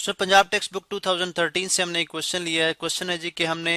सो Punjab text book 2013 से हमने एक क्वेश्चन लिया है। क्वेश्चन है जी कि हमने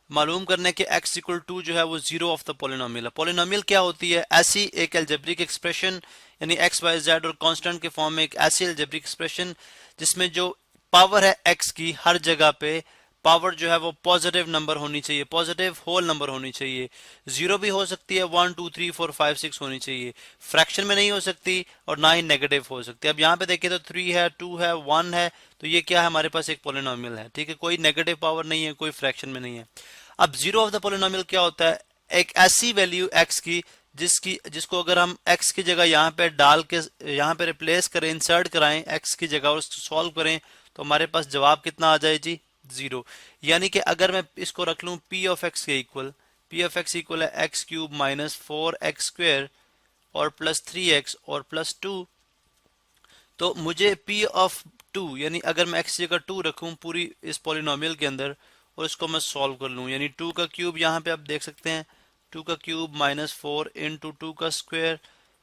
मालूम करना है कि x इक्वल टू जो है वो जीरो ऑफ द पोलिनोमियल है। पोलिनोमियल क्या होती है? ऐसी एक एल्जेब्रिक एक्सप्रेशन यानी x y z और कांस्टेंट के फॉर्म में एक ऐसी एल्जेब्रिक एक्सप्रेशन जिसमें जो पावर है x की हर जगह पे पावर जो है वो पॉजिटिव नंबर होनी चाहिए, पॉजिटिव होल नंबर होनी चाहिए। जीरो भी हो सकती है, 1 2 3 4 5 6 होनी चाहिए। फ्रैक्शन में नहीं हो सकती और ना ही नेगेटिव हो सकती है। अब यहाँ पे देखिए तो 3 है, 2 है, 1 है, तो ये क्या है? हमारे पास एक पोलिनोमियल है। ठीक है, कोई नेगेटिव पावर नहीं है, कोई फ्रैक्शन में नहीं है। अब जीरो ऑफ द पोलिनोमियल क्या होता है? एक ऐसी वैल्यू x की जिसको अगर हम x की जगह यहाँ पे डाल के यहाँ पे रिप्लेस करें, इंसर्ट कराएं x की जगह और उसको सॉल्व करें, तो हमारे पास जवाब कितना आ जाए जी? जीरो। यानी कि अगर मैं इसको रख लूं p ऑफ x के equal, p of x equal है x cube minus 4x square और प्लस 3x और प्लस 2, तो मुझे p ऑफ 2 यानी अगर मैं x की जगह 2 रखूं पूरी इस पॉलिनोमियल के अंदर और इसको मैं सॉल्व कर लूं, यानी 2 का क्यूब यहाँ पे आप देख सकते हैं, 2 का क्यूब माइनस 4 इंटू 2 का स्क्वायर,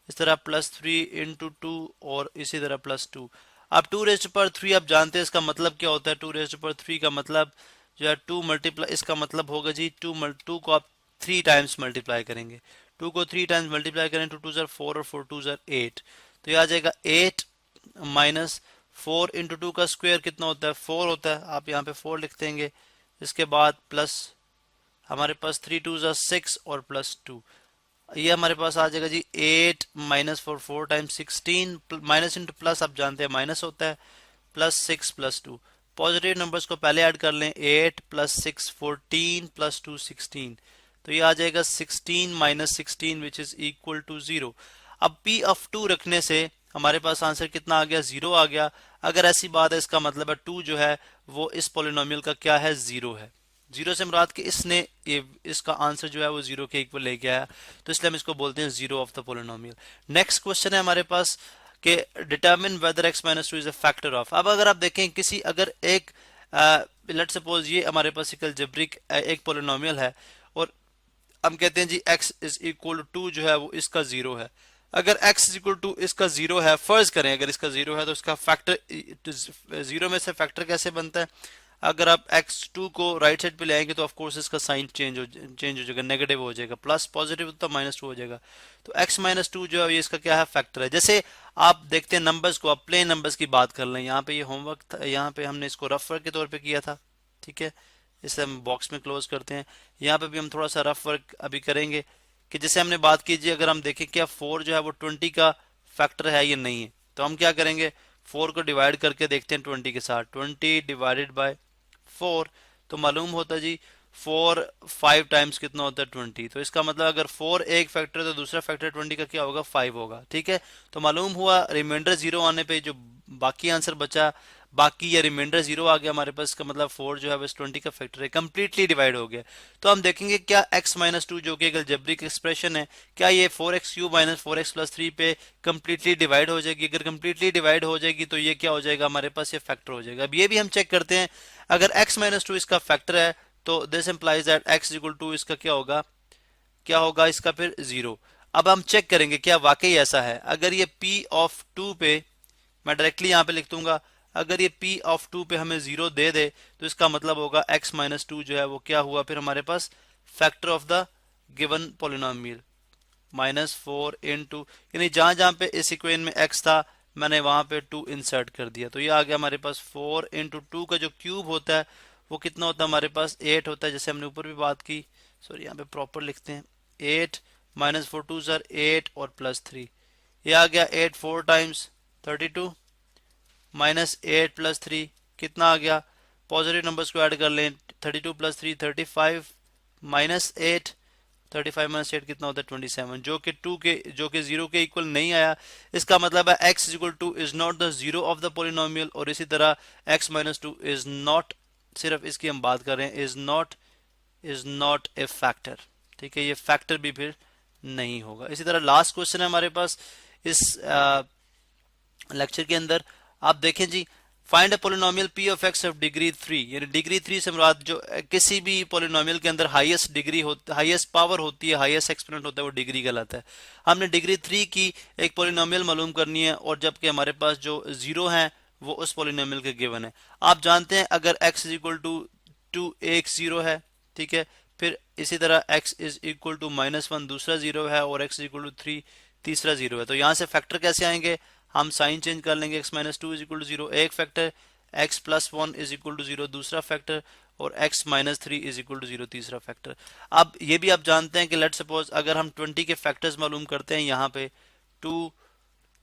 इस तरह प्लस 3 इंटू 2 और इसी तरह प्लस 2। अब 2 रेज़्ड पावर 3 आप जानते हैं इसका मतलब क्या होता है? 2 रेज़्ड पावर 3 का मतलब जो है 2 मल्टीप्लाई, इसका मतलब होगा जी 2 को आप 3 टाइम्स मल्टीप्लाई करेंगे, 2 को 3 टाइम्स मल्टीप्लाई करें, 2 2 4 और 4 2 8, तो ये आ जाएगा 8 माइनस 4 इंटू 2 का स्क्वायर कितना होता है? 4 होता है, आप यहाँ पे 4 लिख देंगे। इसके बाद प्लस हमारे पास 3 2 6 और प्लस 2, ये हमारे पास आ जाएगा जी 8 minus 4, 4 times 16, minus into plus आप जानते हैं माइनस होता है, प्लस 6 प्लस 2। पॉजिटिव नंबर्स को पहले ऐड कर लें, 8 प्लस 6 14 प्लस 2 16, तो ये आ जाएगा 16 minus 16 which is equal to 0। अब p ऑफ 2 रखने से हमारे पास आंसर कितना आ गया? 0 आ गया। अगर ऐसी बात है इसका मतलब है 2 जो है वो इस पोलिनोमियल का क्या है? 0 है। 0 से मुराद कि इसने ये इसका आंसर जो है वो 0 के इक्वल लेके आया, तो इसलिए हम इसको बोलते हैं 0 of the polynomial. Next question है हमारे पास कि determine whether x minus 2 is a factor of. अब अगर आप देखें किसी अगर एक लेट सपोज ये हमारे पास एक अलजेब्रिक एक पोलिनोमियल है और हम कहते हैं जी x इज इक्वल टू जो है वो इसका 0 है। अगर x इज इक्वल टू इसका 0 है, फर्ज करें अगर इसका 0 है, तो इसका फैक्टर 0 में से फैक्टर कैसे बनता है? अगर आप x2 को राइट साइड पे ले आएंगे तो ऑफ कोर्स इसका साइन चेंज हो जाएगा, नेगेटिव हो जाएगा, प्लस पॉजिटिव तो -2 हो जाएगा। तो x -2 जो है ये इसका क्या है? फैक्टर है। जैसे आप देखते हैं नंबर्स को, आप प्लेन नंबर्स की बात कर लें, यहाँ पे ये होमवर्क यहाँ पे हमने इसको रफ वर्क के तौर पे किया था, ठीक है, इसे हम बॉक्स में क्लोज करते हैं। यहाँ पे भी हम थोड़ा सा रफ वर्क अभी करेंगे कि जैसे हमने बात कीजिए अगर हम देखें क्या 4 जो है वो 20 का फैक्टर है या नहीं है, तो हम क्या करेंगे? 4 को डिवाइड करके देखते हैं 20 के साथ, 20 डिवाइडेड बाय 4, तो मालूम होता है जी 4 5 टाइम्स कितना होता है? 20। तो इसका मतलब अगर 4 एक फैक्टर है तो दूसरा फैक्टर 20 का क्या होगा? 5 होगा। ठीक है, तो मालूम हुआ रिमाइंडर 0 आने पे जो बाकी आंसर बचा, बाकी या रिमाइंडर 0 आ गया हमारे पास, इसका मतलब 4 जो है बस 20 का फैक्टर है, कंप्लीटली डिवाइड हो गया। तो हम देखेंगे क्या x माइनस 2 जो कि एक अलजेब्रिक एक्सप्रेशन है, क्या ये 4x cube minus 4x plus 3 पे कंप्लीटली डिवाइड हो जाएगी? अगर कंप्लीटली डिवाइड हो जाएगी तो ये क्या हो जाएगा? हमारे पास ये फैक्टर हो जाएगा। अब ये भी हम चेक करते हैं, अगर x माइनस 2 इसका फैक्टर है तो this implies that x equal to इसका क्या होगा? क्या होगा इसका फिर? 0। अब हम चेक करेंगे क्या वाकई ऐसा है। अगर ये p ऑफ 2 पे मैं डायरेक्टली यहाँ पे लिख दूंगा, अगर ये p ऑफ 2 पे हमें 0 दे दे तो इसका मतलब होगा x माइनस 2 जो है वो क्या हुआ फिर हमारे पास? Factor of the given polynomial -4 into, यानी जहां जहां पे इस इक्वेशन में x था मैंने वहां पे 2 इंसर्ट कर दिया, तो ये आ गया हमारे पास 4 इंटू 2 का जो क्यूब होता है वो कितना होता है? हमारे पास 8 होता है, जैसे हमने ऊपर भी बात की। सॉरी यहाँ पे प्रॉपर लिखते हैं, 8 माइनस 4 2 8 और प्लस 3, ये आ गया 8 4 टाइम्स 32 माइनस 8 प्लस 3 कितना आ गया? पॉजिटिव नंबर्स को ऐड कर लें, 32 प्लस 3 35 माइनस 8, 35 माइनस 8 कितना होता है? 27, जो कि 0 के इक्वल नहीं आया। इसका मतलब है x equal two is not the 0 of the polynomial, और इसी तरह x माइनस 2 इज नॉट, सिर्फ इसकी हम बात कर रहे हैं, इज नॉट ए फैक्टर। ठीक है, ये फैक्टर भी फिर नहीं होगा। इसी तरह लास्ट क्वेश्चन है हमारे पास इस लेक्चर के अंदर, आप देखें जी, find a polynomial p of x of degree 3, यानी डिग्री 3 से मुराद जो किसी भी पोलिनोमियल के अंदर हाईएस्ट डिग्री होती, हाईएस्ट पावर होती है, हाईएस्ट एक्सपोनेंट होता है, वो डिग्री कहलाता है। हमने डिग्री 3 की एक पोलिनोमियल मालूम करनी है, और जबकि हमारे पास जो 0 है वो उस पॉलिनोमियल के गिवन है। आप जानते हैं अगर x इज इक्वल टू 2 एक जीरो है, ठीक है, फिर इसी तरह x इज इक्वल टू -1 दूसरा जीरो है और x इज इक्वल टू 3 तीसरा जीरो है। तो यहाँ से फैक्टर कैसे आएंगे, हम साइन चेंज कर लेंगे, x minus two is equal to zero एक factor, x plus one is equal to zero दूसरा फैक्टर और x minus three is equal to zero तीसरा फैक्टर। अब ये भी आप जानते हैं कि लेट सपोज अगर हम 20 के फैक्टर्स मालूम करते हैं, यहाँ पे 2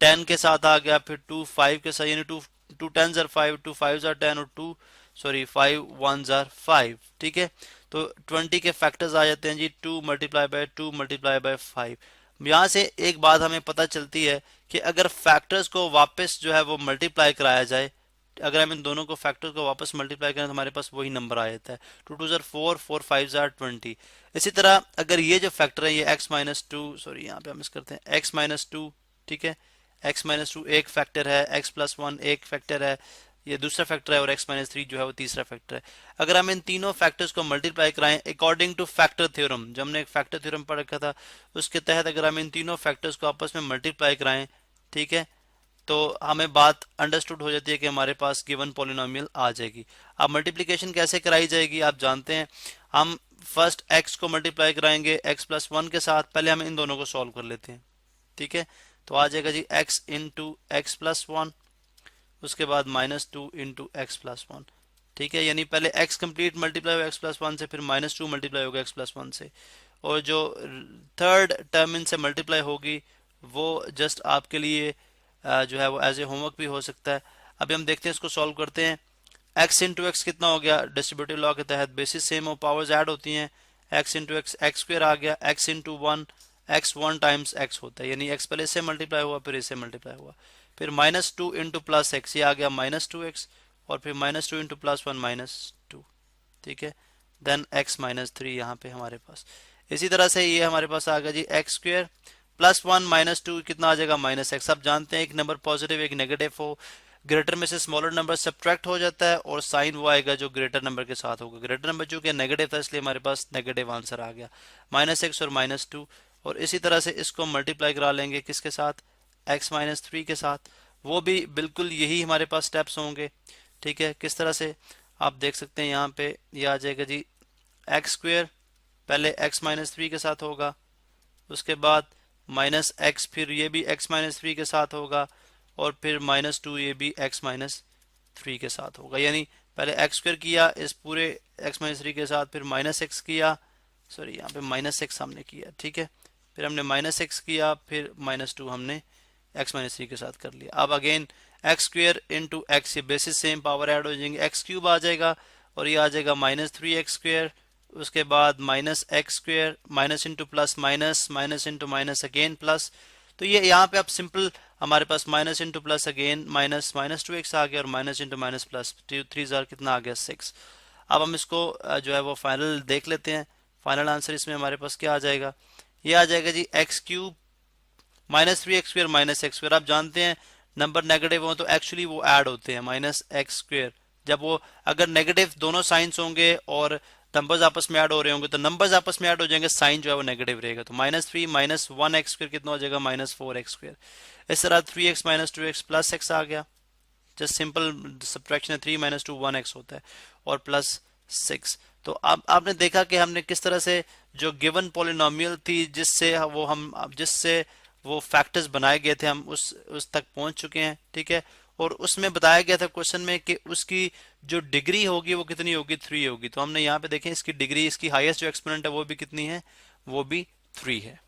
10 के साथ आ गया, फिर 2 5 के साथ, यानी 2 10s are 5, 2 5s are 10 और 5 1s are 5, ठीक है। तो 20 के फैक्टर्स आ जाते हैं जी 2 मल्टीप्लाई बाय 2 मल्टीप्लाई बाय 5। यहाँ से एक बात हमें पता चलती है कि अगर फैक्टर्स को वापस जो है वो मल्टीप्लाई कराया जाए, अगर हम इन दोनों को फैक्टर्स को वापस मल्टीप्लाई करें तो हमारे पास वही नंबर आ जाता है, 2 2s are 4, 4 5s are 20। इसी तरह अगर ये जो फैक्टर है ये x माइनस टू, सॉरी यहाँ पे हम मिस करते हैं, x माइनस टू, ठीक है, x माइनस टू एक फैक्टर है, x प्लस वन एक फैक्टर है, ये दूसरा फैक्टर है और x माइनस थ्री जो है वो तीसरा फैक्टर है। अगर हम इन तीनों फैक्टर्स को मल्टीप्लाई कराएं अकॉर्डिंग टू फैक्टर थ्योरम, जब हमने एक फैक्टर थ्योरम पढ़ रखा था उसके तहत अगर हम इन तीनों फैक्टर्स को आपस में मल्टीप्लाई कराएं, ठीक है, तो हमें बात अंडरस्टूड हो जाती है कि हमारे पास गिवन पॉलिनोमियल आ जाएगी। अब मल्टीप्लिकेशन कैसे कराई जाएगी आप जानते हैं, हम फर्स्ट x को मल्टीप्लाई कराएंगे x प्लस वन के साथ, पहले हम इन दोनों को सॉल्व कर लेते हैं, ठीक है। तो आ जाएगा जी x into x plus one, उसके बाद -2 इंटू एक्स प्लस वन, ठीक है, यानी पहले x कंप्लीट मल्टीप्लाई होगा x प्लस वन से, फिर -2 मल्टीप्लाई होगा x प्लस वन से, और जो थर्ड टर्म इनसे मल्टीप्लाई होगी वो जस्ट आपके लिए जो है वो एज ए होमवर्क भी हो सकता है। अभी हम देखते हैं, इसको सॉल्व करते हैं। x इंटू एक्स कितना हो गया, डिस्ट्रीब्यूटिव लॉ के तहत बेसिस सेम और पावर्स ऐड होती हैं, x into x x square आ गया, x into one x one times x होता है, यानी x पहले इससे मल्टीप्लाई हुआ फिर इससे मल्टीप्लाई हुआ, फिर -2 इंटू प्लस एक्स, ये आ गया -2x, और फिर -2 इंटू प्लस वन -2, ठीक है, देन x माइनस थ्री यहाँ पे हमारे पास। इसी तरह से ये हमारे पास आ गया जी एक्स स्क्वायर प्लस वन -2 कितना आ जाएगा -x। अब जानते हैं एक नंबर पॉजिटिव एक नेगेटिव हो, ग्रेटर में से स्मॉलर नंबर सब्ट्रैक्ट हो जाता है और साइन वो आएगा जो ग्रेटर नंबर के साथ होगा। ग्रेटर नंबर चूंकि नेगेटिव था इसलिए हमारे पास नेगेटिव आंसर आ गया, -x और -2। और इसी तरह से इसको मल्टीप्लाई करा लेंगे किसके साथ, x माइनस थ्री के साथ, वो भी बिल्कुल यही हमारे पास स्टेप्स होंगे, ठीक है। किस तरह से आप देख सकते हैं, यहाँ पे ये आ जाएगा जी एक्स स्क्वेयर, पहले x माइनस थ्री के साथ होगा, उसके बाद -x, फिर ये भी x माइनस थ्री के साथ होगा, और फिर -2 ये भी x माइनस थ्री के साथ होगा। यानी पहले एक्स स्क्वायर किया इस पूरे x माइनस थ्री के साथ, फिर -x किया, सॉरी यहाँ पे -x हमने किया, ठीक है, फिर हमने -x किया, फिर -2 हमने x माइनस थ्री के साथ कर लिया। अब again x square into x, ये बेसिस सेम पावर ऐड हो जाएंगे, एक्स क्यूब आ जाएगा और ये आ जाएगा -3x स्क्वेयर, उसके बाद -x square, minus into plus minus, minus into minus again plus. तो ये यहाँ पे अब सिंपल हमारे पास minus into plus again minus, -2x आ गया और माइनस इंटू माइनस प्लस, 3 कितना आ गया 6। अब हम इसको जो है वो फाइनल देख लेते हैं, फाइनल आंसर इसमें हमारे पास क्या आ जाएगा, ये आ जाएगा जी x cube -3x square -x square. आप जानते हैं नंबर नेगेटिव हो तो एक्चुअली वो ऐड होते हैं, -x स्क्वेयर, जब वो अगर नेगेटिव दोनों साइंस होंगे और नंबर्स आपस में ऐड हो रहे होंगे तो नंबर्स आपस में ऐड हो जाएंगे, साइन जो है वो नेगेटिव रहेगा, तो -3 -1x स्क्वेयर कितना हो जाएगा -4x स्क्वेयर। इस तरह 3x -2x प्लस x आ गया, जस्ट सिंपल सब्ट्रैक्शन है, 3 -2 1x होता है, और प्लस 6। तो अब आपने देखा कि हमने किस तरह से जो गिवन पॉलिनोमियल थी जिससे वो फैक्टर्स बनाए गए थे हम उस तक पहुंच चुके हैं, ठीक है। और उसमें बताया गया था क्वेश्चन में कि उसकी जो डिग्री होगी वो कितनी होगी, 3 होगी। तो हमने यहाँ पे देखें इसकी डिग्री, इसकी हाईएस्ट जो एक्सपोनेंट है वो भी कितनी है, वो भी 3 है।